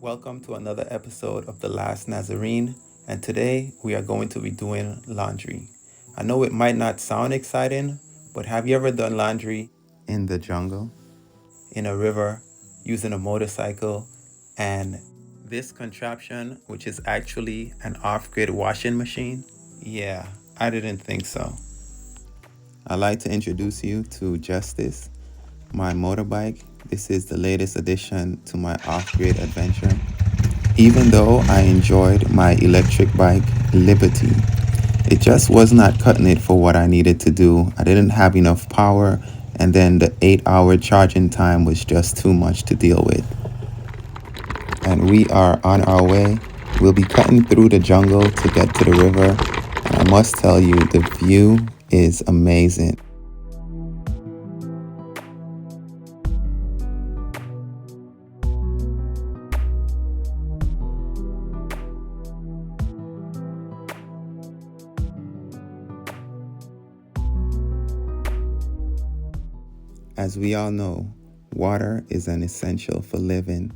Welcome to another episode of The Last Nazarene, and today we are going to be doing laundry. I know it might not sound exciting, but have you ever done laundry in the jungle, in a river, using a motorcycle, and this contraption, which is actually an off-grid washing machine? Yeah, I didn't think so. I'd like to introduce you to Justice, my motorbike. This is the latest addition to my off-grid adventure. Even though I enjoyed my electric bike, Liberty, it just was not cutting it for what I needed to do. I didn't have enough power, and then the 8-hour charging time was just too much to deal with. And we are on our way. We'll be cutting through the jungle to get to the river, and I must tell you, the view is amazing. As we all know, water is an essential for living,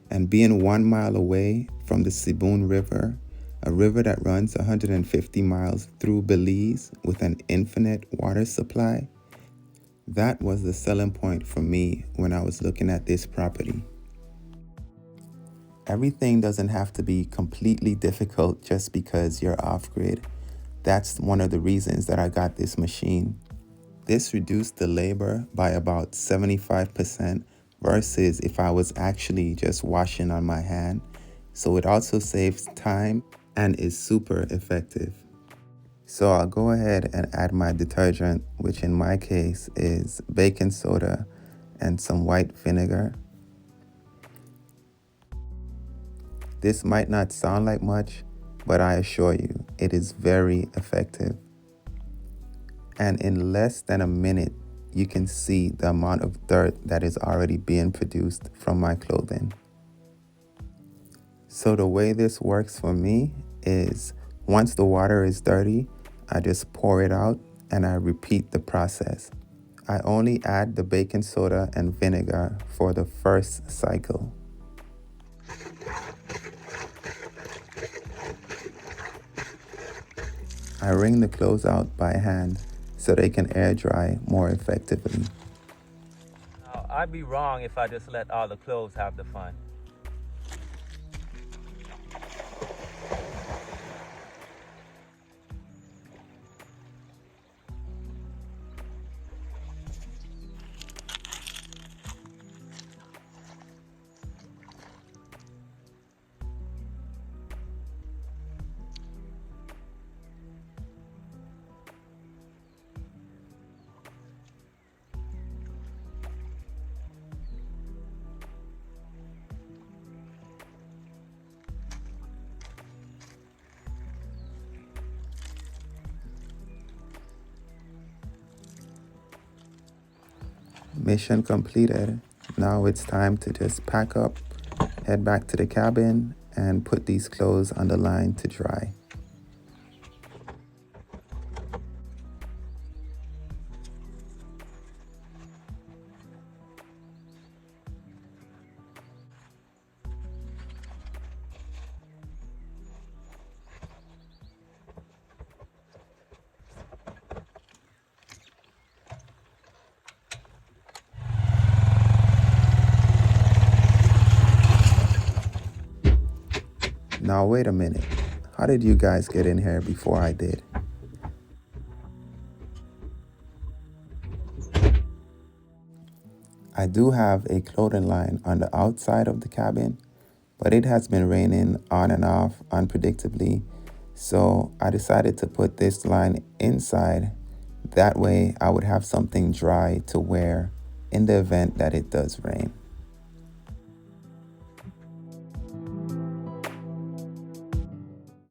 and being 1 mile away from the Sibun River, a river that runs 150 miles through Belize with an infinite water supply, that was the selling point for me when I was looking at this property. Everything doesn't have to be completely difficult just because you're off-grid. That's one of the reasons that I got this machine. This reduced the labor by about 75% versus if I was actually just washing on my hand. So it also saves time and is super effective. So I'll go ahead and add my detergent, which in my case is baking soda and some white vinegar. This might not sound like much, but I assure you, it is very effective. And in less than a minute, you can see the amount of dirt that is already being produced from my clothing. So the way this works for me is once the water is dirty, I just pour it out and I repeat the process. I only add the baking soda and vinegar for the first cycle. I wring the clothes out by hand so they can air dry more effectively. Now, I'd be wrong if I just let all the clothes have the fun. Mission completed. Now it's time to just pack up, head back to the cabin, and put these clothes on the line to dry. Now wait a minute. How did you guys get in here before I did? I do have a clothing line on the outside of the cabin, but it has been raining on and off unpredictably, so I decided to put this line inside. That way I would have something dry to wear in the event that it does rain.